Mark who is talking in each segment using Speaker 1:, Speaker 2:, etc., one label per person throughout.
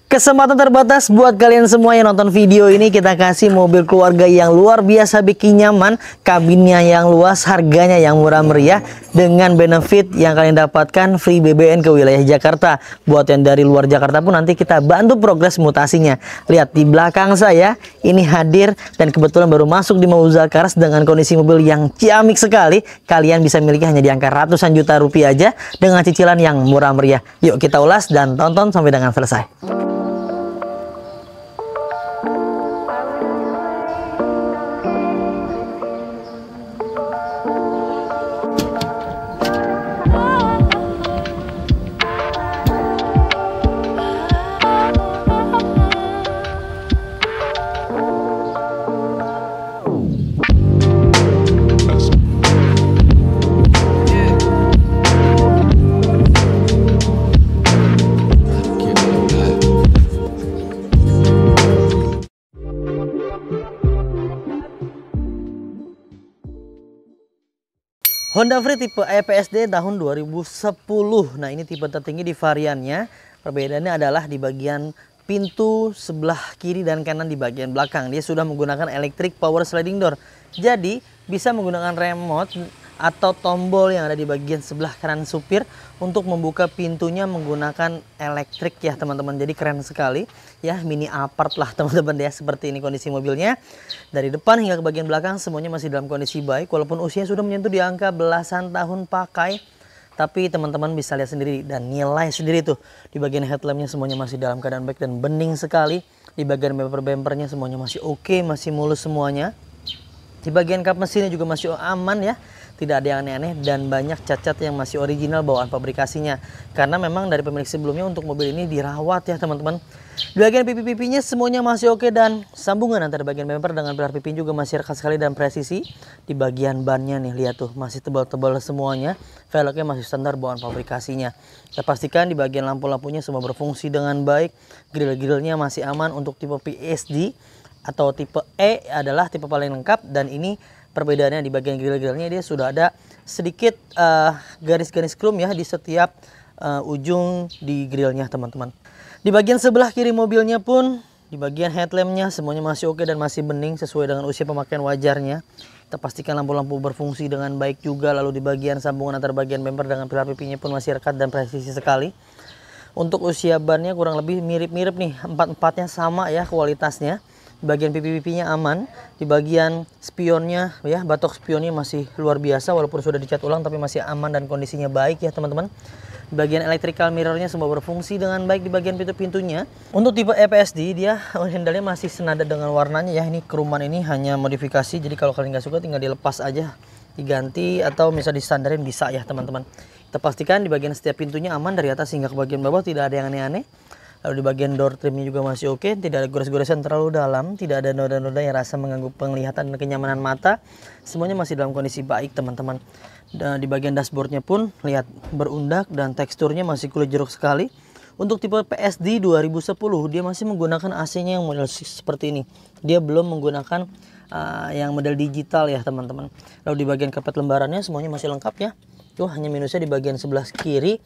Speaker 1: Kesempatan terbatas buat kalian semua yang nonton video ini. Kita kasih mobil keluarga yang luar biasa bikin nyaman, kabinnya yang luas, harganya yang murah meriah, dengan benefit yang kalian dapatkan free BBN ke wilayah Jakarta. Buat yang dari luar Jakarta pun nanti kita bantu progres mutasinya. Lihat di belakang saya ini hadir dan kebetulan baru masuk di Mauza Cars dengan kondisi mobil yang ciamik sekali. Kalian bisa miliki hanya di angka ratusan juta rupiah aja dengan cicilan yang murah meriah. Yuk kita ulas dan tonton sampai dengan selesai. Honda Freed tipe EPSD tahun 2010. Nah, ini tipe tertinggi di variannya. Perbedaannya adalah di bagian pintu sebelah kiri dan kanan di bagian belakang. Dia sudah menggunakan electric power sliding door. Jadi, bisa menggunakan remote atau tombol yang ada di bagian sebelah kanan supir untuk membuka pintunya menggunakan elektrik ya teman-teman. Jadi keren sekali ya, mini apart lah teman-teman ya. Seperti ini kondisi mobilnya. Dari depan hingga ke bagian belakang semuanya masih dalam kondisi baik. Walaupun usia sudah menyentuh di angka belasan tahun pakai, tapi teman-teman bisa lihat sendiri dan nilai sendiri tuh. Di bagian headlampnya semuanya masih dalam keadaan baik dan bening sekali. Di bagian bumper-bumpernya semuanya masih oke, masih mulus semuanya. Di bagian kap mesinnya juga masih aman ya. Tidak ada yang aneh-aneh dan banyak cacat yang masih original bawaan pabrikasinya. Karena memang dari pemilik sebelumnya untuk mobil ini dirawat ya teman-teman. Di bagian pipi-pipinya semuanya masih oke dan sambungan antara bagian bumper dengan pilar pipi juga masih rekat sekali dan presisi. Di bagian bannya nih lihat tuh masih tebal-tebal semuanya. Velgnya masih standar bawaan pabrikasinya. Kita pastikan di bagian lampu-lampunya semua berfungsi dengan baik. Grill-grillnya masih aman untuk tipe PSD atau tipe E adalah tipe paling lengkap, dan ini perbedaannya di bagian grill-grillnya dia sudah ada sedikit garis-garis chrome ya di setiap ujung di grillnya teman-teman. Di bagian sebelah kiri mobilnya pun di bagian headlampnya semuanya masih oke dan masih bening sesuai dengan usia pemakaian wajarnya. Kita pastikan lampu-lampu berfungsi dengan baik juga. Lalu di bagian sambungan antar bagian bumper dengan pilar pipinya pun masih rekat dan presisi sekali. Untuk usia bannya kurang lebih mirip-mirip nih, empat-empatnya sama ya kualitasnya. Di bagian pipi-pipinya aman, di bagian spionnya ya, batok spionnya masih luar biasa walaupun sudah dicat ulang tapi masih aman dan kondisinya baik ya teman-teman. Di bagian electrical mirrornya semua berfungsi dengan baik di bagian pintu-pintunya. Untuk tipe EPSD dia handle-nya masih senada dengan warnanya ya. Ini keruman ini hanya modifikasi, jadi kalau kalian nggak suka tinggal dilepas aja, diganti atau misalnya distandarin bisa ya teman-teman. Kita pastikan di bagian setiap pintunya aman dari atas hingga ke bagian bawah, tidak ada yang aneh-aneh. Lalu di bagian door trimnya juga masih oke, tidak ada gores-goresan terlalu dalam, tidak ada noda-noda yang rasa mengganggu penglihatan dan kenyamanan mata. Semuanya masih dalam kondisi baik teman-teman. Dan di bagian dashboardnya pun lihat berundak dan teksturnya masih kulit jeruk sekali. Untuk tipe PSD 2010 dia masih menggunakan AC-nya yang model seperti ini. Dia belum menggunakan yang model digital ya teman-teman. Lalu di bagian karpet lembarannya semuanya masih lengkap ya. Tuh hanya minusnya di bagian sebelah kiri.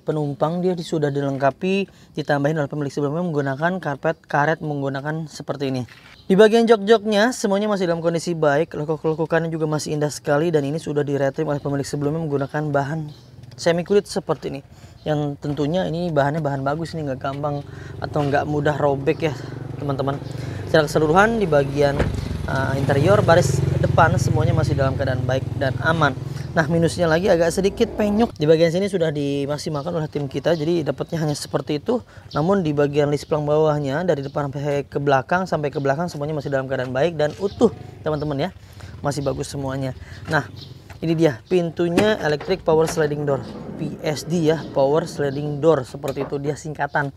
Speaker 1: Penumpang dia sudah dilengkapi ditambahin oleh pemilik sebelumnya menggunakan karpet karet menggunakan seperti ini. Di bagian jok-joknya semuanya masih dalam kondisi baik, lekuk-lekukannya juga masih indah sekali, dan ini sudah diretrim oleh pemilik sebelumnya menggunakan bahan semi kulit seperti ini. Yang tentunya ini bahannya bahan bagus, ini nggak gampang atau nggak mudah robek ya teman-teman. Secara keseluruhan di bagian interior baris depan semuanya masih dalam keadaan baik dan aman. Nah, minusnya lagi agak sedikit penyok. Di bagian sini sudah dimaksimalkan oleh tim kita, jadi dapatnya hanya seperti itu. Namun di bagian lisplang bawahnya dari depan sampai ke belakang semuanya masih dalam keadaan baik dan utuh teman-teman ya. Masih bagus semuanya. Nah, ini dia pintunya electric power sliding door, PSD ya, power sliding door, seperti itu dia singkatan.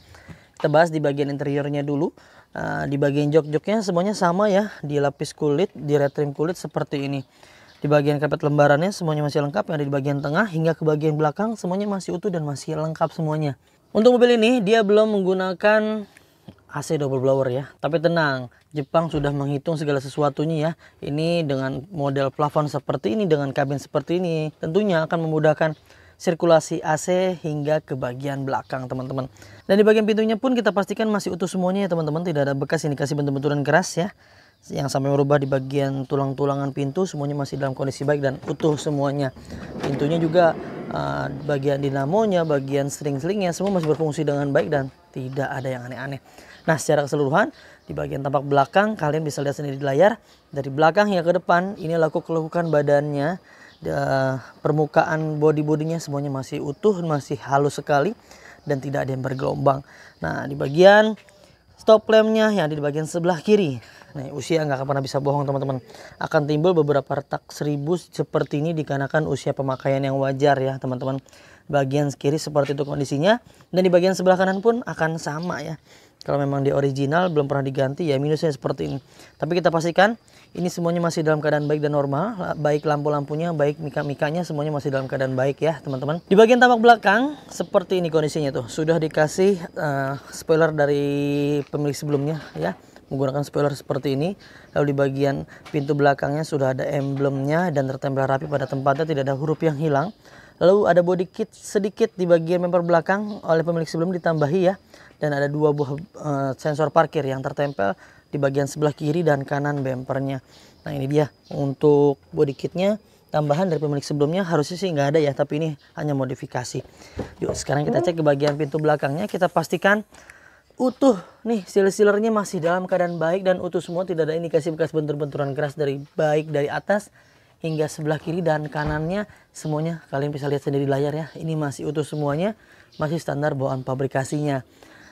Speaker 1: Kita bahas di bagian interiornya dulu. Di bagian jok-joknya semuanya sama ya, dilapis kulit, di retrim kulit seperti ini. Di bagian karpet lembarannya semuanya masih lengkap, yang ada di bagian tengah hingga ke bagian belakang semuanya masih utuh dan masih lengkap semuanya. Untuk mobil ini dia belum menggunakan AC double blower ya, tapi tenang, Jepang sudah menghitung segala sesuatunya ya. Ini dengan model plafon seperti ini, dengan kabin seperti ini, tentunya akan memudahkan sirkulasi AC hingga ke bagian belakang teman-teman. Dan di bagian pintunya pun kita pastikan masih utuh semuanya ya teman-teman, tidak ada bekas indikasi bentur-benturan keras ya. Yang sampai merubah di bagian tulang-tulangan pintu semuanya masih dalam kondisi baik dan utuh semuanya. Pintunya juga bagian dinamonya, bagian seling-selingnya semua masih berfungsi dengan baik dan tidak ada yang aneh-aneh. Nah, secara keseluruhan di bagian tampak belakang kalian bisa lihat sendiri di layar, dari belakang hingga ke depan ini lekuk-lekukan badannya, permukaan bodinya semuanya masih utuh, masih halus sekali dan tidak ada yang bergelombang. Nah, di bagian stop lampnya yang ada di bagian sebelah kiri, nah usia nggak akan pernah bisa bohong teman-teman, akan timbul beberapa retak seribu seperti ini dikarenakan usia pemakaian yang wajar ya teman-teman. Bagian kiri seperti itu kondisinya, dan di bagian sebelah kanan pun akan sama ya. Kalau memang di original belum pernah diganti ya minusnya seperti ini. Tapi kita pastikan ini semuanya masih dalam keadaan baik dan normal. Baik lampu-lampunya, baik mika-mikanya semuanya masih dalam keadaan baik ya teman-teman. Di bagian tampak belakang seperti ini kondisinya tuh. Sudah dikasih spoiler dari pemilik sebelumnya ya. Menggunakan spoiler seperti ini. Lalu di bagian pintu belakangnya sudah ada emblemnya dan tertempel rapi pada tempatnya, tidak ada huruf yang hilang. Lalu ada body kit sedikit di bagian bumper belakang oleh pemilik sebelum ditambahi ya. Dan ada 2 buah sensor parkir yang tertempel di bagian sebelah kiri dan kanan bumpernya. Nah ini dia untuk body kitnya, tambahan dari pemilik sebelumnya, harusnya sih nggak ada ya, tapi ini hanya modifikasi. Yuk sekarang kita cek ke bagian pintu belakangnya, kita pastikan utuh nih, seal-sealernya masih dalam keadaan baik dan utuh semua, tidak ada indikasi bekas bentur-benturan keras dari dari atas hingga sebelah kiri dan kanannya semuanya kalian bisa lihat sendiri di layar ya. Ini masih utuh semuanya, masih standar bawaan pabrikasinya.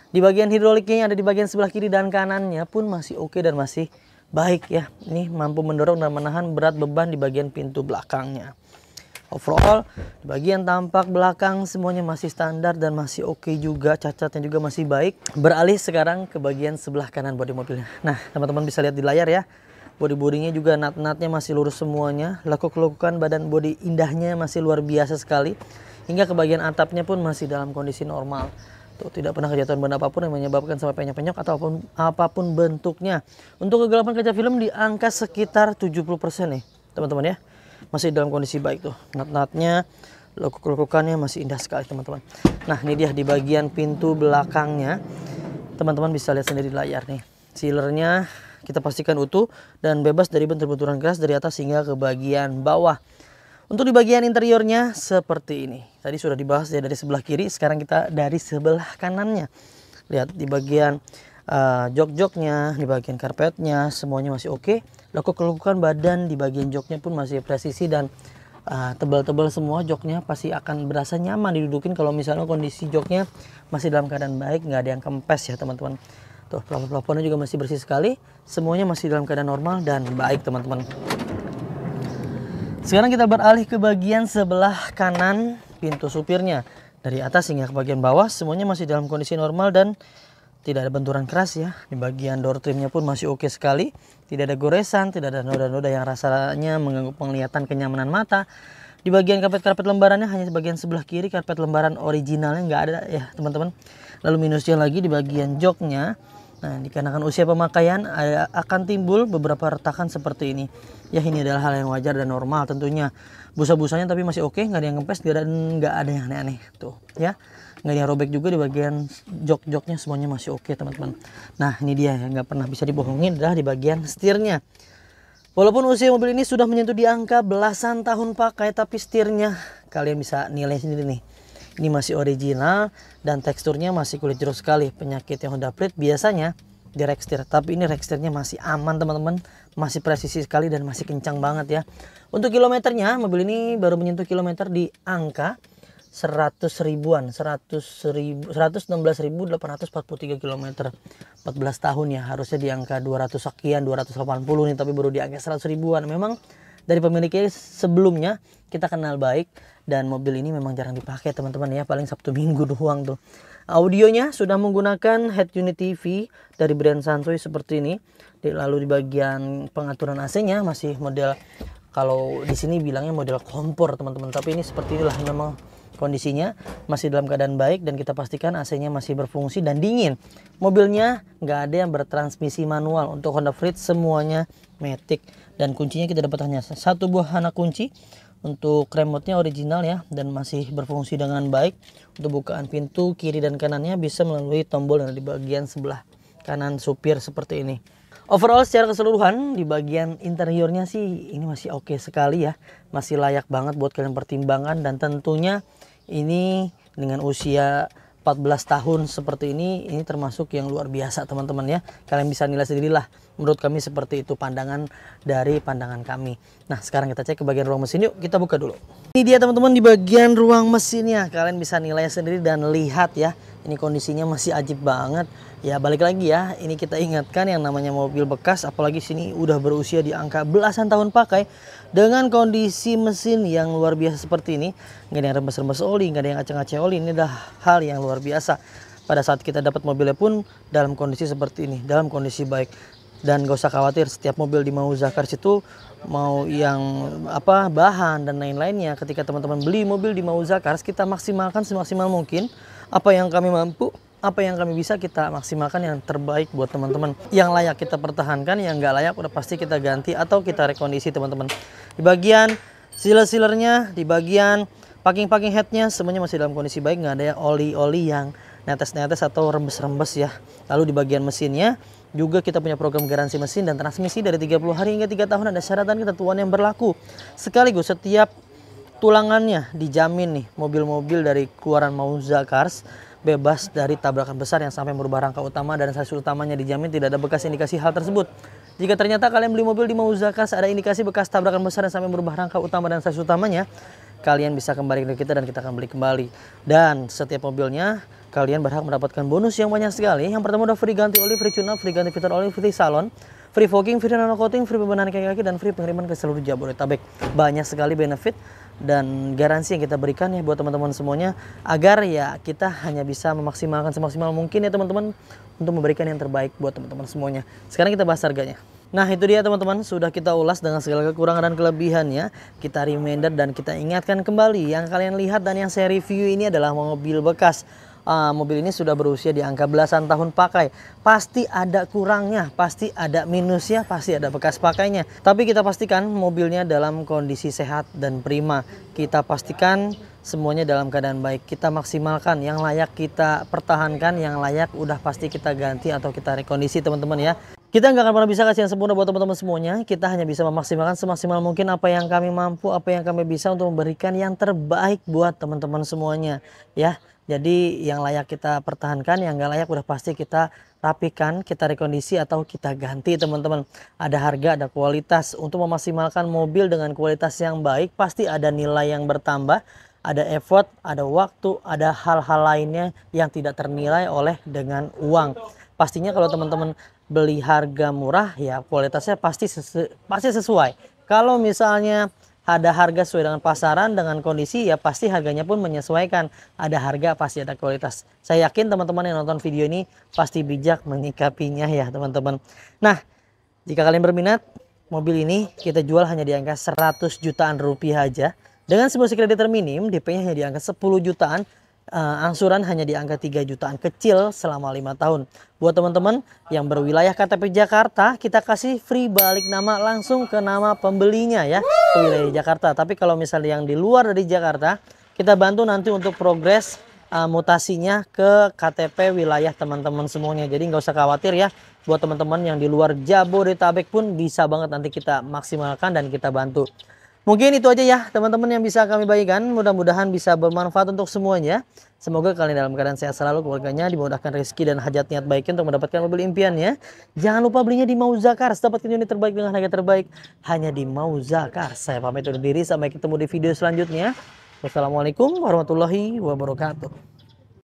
Speaker 1: Di bagian hidroliknya yang ada di bagian sebelah kiri dan kanannya pun masih oke dan masih baik ya. Ini mampu mendorong dan menahan berat beban di bagian pintu belakangnya. Overall di bagian tampak belakang semuanya masih standar dan masih oke juga, cacatnya juga masih baik. Beralih sekarang ke bagian sebelah kanan bodi mobilnya. Nah teman-teman bisa lihat di layar ya, bodi-bodinya juga nut-nutnya masih lurus semuanya. Lekuk-lekukan badan bodi indahnya masih luar biasa sekali. Hingga ke bagian atapnya pun masih dalam kondisi normal. Tuh, tidak pernah kejatuhan benda apapun yang menyebabkan sampai penyok-penyok ataupun apapun bentuknya. Untuk kegelapan kaca film di angka sekitar 70% nih teman-teman ya. Masih dalam kondisi baik tuh. Nut-nutnya, lekuk-lekukannya masih indah sekali teman-teman. Nah ini dia di bagian pintu belakangnya. Teman-teman bisa lihat sendiri di layar nih. Sealernya kita pastikan utuh dan bebas dari bentur-benturan keras dari atas hingga ke bagian bawah. Untuk di bagian interiornya seperti ini. Tadi sudah dibahas ya dari sebelah kiri, sekarang kita dari sebelah kanannya. Lihat di bagian jok-joknya, di bagian karpetnya semuanya masih oke. Lekuk-lekukan badan di bagian joknya pun masih presisi dan tebal-tebal semua joknya, pasti akan berasa nyaman didudukin kalau misalnya kondisi joknya masih dalam keadaan baik, nggak ada yang kempes ya teman-teman. Tuh plafon-plafonnya juga masih bersih sekali, semuanya masih dalam keadaan normal dan baik teman-teman. Sekarang kita beralih ke bagian sebelah kanan pintu supirnya. Dari atas hingga ke bagian bawah semuanya masih dalam kondisi normal dan tidak ada benturan keras ya. Di bagian door trimnya pun masih oke sekali. Tidak ada goresan, tidak ada noda-noda yang rasanya mengganggu penglihatan, kenyamanan mata. Di bagian karpet lembarannya hanya bagian sebelah kiri, karpet lembaran originalnya nggak ada ya teman-teman. Lalu minusnya lagi di bagian joknya. Nah, dikarenakan usia pemakaian akan timbul beberapa retakan seperti ini. Ya ini adalah hal yang wajar dan normal tentunya. Busa-busanya tapi masih oke, nggak ada yang kempes, nggak ada yang aneh-aneh tuh ya. Nggak ada yang robek juga di bagian jok-joknya, semuanya masih oke teman-teman. Nah ini dia yang nggak pernah bisa dibohongin adalah di bagian setirnya. Walaupun usia mobil ini sudah menyentuh di angka belasan tahun pakai, tapi setirnya kalian bisa nilai sendiri nih. Ini masih original dan teksturnya masih kulit jeruk sekali. Penyakit yang Honda Freed biasanya di rack setir, tapi ini rack setirnya masih aman teman-teman, masih presisi sekali dan masih kencang banget ya. Untuk kilometernya mobil ini baru menyentuh kilometer di angka 100 ribuan, 116.843 km. 14 tahun ya, harusnya di angka 200 sekian, 280 nih, tapi baru di angka 100 ribuan. Memang dari pemiliknya sebelumnya kita kenal baik dan mobil ini memang jarang dipakai teman-teman ya, paling Sabtu Minggu doang tuh. Audionya sudah menggunakan head unit TV dari brand Sansoy seperti ini. Lalu di bagian pengaturan AC-nya masih model, kalau di sini bilangnya model kompor teman-teman, tapi ini seperti inilah memang kondisinya, masih dalam keadaan baik dan kita pastikan AC-nya masih berfungsi dan dingin. Mobilnya nggak ada yang bertransmisi manual. Untuk Honda Freed semuanya matic dan kuncinya kita dapat hanya satu buah anak kunci. Untuk remote-nya original ya, dan masih berfungsi dengan baik. Untuk bukaan pintu kiri dan kanannya bisa melalui tombol yang ada di bagian sebelah kanan supir seperti ini. Overall secara keseluruhan di bagian interiornya sih ini masih oke sekali ya. Masih layak banget buat kalian pertimbangkan, dan tentunya ini dengan usia 14 tahun seperti ini termasuk yang luar biasa teman-teman ya. Kalian bisa nilai sendirilah. Menurut kami seperti itu pandangan dari pandangan kami. Nah sekarang kita cek ke bagian ruang mesin, yuk kita buka dulu. Ini dia teman-teman di bagian ruang mesinnya. Kalian bisa nilai sendiri dan lihat ya. Ini kondisinya masih ajib banget. Ya balik lagi ya, ini kita ingatkan yang namanya mobil bekas, apalagi sini udah berusia di angka belasan tahun pakai, dengan kondisi mesin yang luar biasa seperti ini. Nggak ada yang rembes-rembes oli, nggak ada yang aceng-aceng oli. Ini adalah hal yang luar biasa. Pada saat kita dapat mobilnya pun dalam kondisi seperti ini, dalam kondisi baik. Dan gak usah khawatir, setiap mobil di Mauza Cars itu mau yang bahan dan lain-lainnya, ketika teman-teman beli mobil di Mauza Cars, kita maksimalkan semaksimal mungkin apa yang kami mampu, apa yang kami bisa kita maksimalkan yang terbaik buat teman-teman. Yang layak kita pertahankan, yang nggak layak udah pasti kita ganti atau kita rekondisi teman-teman. Di bagian sealer-sealernya, di bagian packing headnya semuanya masih dalam kondisi baik, nggak ada oli-oli yang netes-netes atau rembes-rembes ya. Lalu di bagian mesinnya juga kita punya program garansi mesin dan transmisi dari 30 hari hingga 3 tahun, ada syarat dan ketentuan yang berlaku. Sekaligus setiap tulangannya dijamin nih, mobil-mobil dari keluaran Mauza Cars bebas dari tabrakan besar yang sampai merubah rangka utama, dan sasis utamanya dijamin tidak ada bekas indikasi hal tersebut. Jika ternyata kalian beli mobil di Mauza Cars ada indikasi bekas tabrakan besar yang sampai merubah rangka utama dan sasis utamanya, kalian bisa kembali ke kita dan kita akan beli kembali. Dan setiap mobilnya kalian berhak mendapatkan bonus yang banyak sekali. Yang pertama udah free ganti oli, free tune up, free ganti fitur oli, free salon, free fogging, free nano coating, free pembenahan kaki-kaki, dan free pengiriman ke seluruh Jabodetabek. Banyak sekali benefit dan garansi yang kita berikan ya buat teman-teman semuanya, agar ya kita hanya bisa memaksimalkan semaksimal mungkin ya teman-teman, untuk memberikan yang terbaik buat teman-teman semuanya. Sekarang kita bahas harganya. Nah itu dia teman-teman, sudah kita ulas dengan segala kekurangan dan kelebihannya. Kita reminder dan kita ingatkan kembali, yang kalian lihat dan yang saya review ini adalah mobil bekas. Mobil ini sudah berusia di angka belasan tahun pakai. Pasti ada kurangnya, pasti ada minusnya, pasti ada bekas pakainya. Tapi kita pastikan mobilnya dalam kondisi sehat dan prima. Kita pastikan semuanya dalam keadaan baik. Kita maksimalkan, yang layak kita pertahankan, yang layak udah pasti kita ganti atau kita rekondisi teman-teman ya. Kita nggak akan pernah bisa kasih yang sempurna buat teman-teman semuanya. Kita hanya bisa memaksimalkan semaksimal mungkin apa yang kami mampu, apa yang kami bisa untuk memberikan yang terbaik buat teman-teman semuanya ya. Jadi yang layak kita pertahankan, yang nggak layak udah pasti kita rapikan, kita rekondisi atau kita ganti teman-teman. Ada harga, ada kualitas. Untuk memaksimalkan mobil dengan kualitas yang baik pasti ada nilai yang bertambah, ada effort, ada waktu, ada hal-hal lainnya yang tidak ternilai oleh dengan uang. Pastinya kalau teman-teman beli harga murah ya kualitasnya pasti sesuai. Kalau misalnya ada harga sesuai dengan pasaran, dengan kondisi ya pasti harganya pun menyesuaikan. Ada harga pasti ada kualitas. Saya yakin teman-teman yang nonton video ini pasti bijak menyikapinya ya teman-teman. Nah jika kalian berminat, mobil ini kita jual hanya di angka 100 jutaan rupiah aja. Dengan simulasi kredit terminim, DP-nya hanya di angka 10 jutaan. Angsuran hanya di angka 3 jutaan kecil selama 5 tahun. Buat teman-teman yang berwilayah KTP Jakarta, kita kasih free balik nama langsung ke nama pembelinya ya, ke wilayah Jakarta. Tapi kalau misalnya yang di luar dari Jakarta, kita bantu nanti untuk progres mutasinya ke KTP wilayah teman-teman semuanya. Jadi nggak usah khawatir ya, buat teman-teman yang di luar Jabodetabek pun bisa banget nanti kita maksimalkan dan kita bantu. Mungkin itu aja ya teman-teman yang bisa kami bagikan. Mudah-mudahan bisa bermanfaat untuk semuanya. Semoga kalian dalam keadaan sehat selalu, keluarganya dimudahkan rezeki dan hajat niat baiknya untuk mendapatkan mobil impiannya. Jangan lupa belinya di Mauza Cars. Dapatkan unit terbaik dengan harga terbaik hanya di Mauza Cars. Saya pamit undur diri, sampai ketemu di video selanjutnya. Wassalamualaikum warahmatullahi wabarakatuh.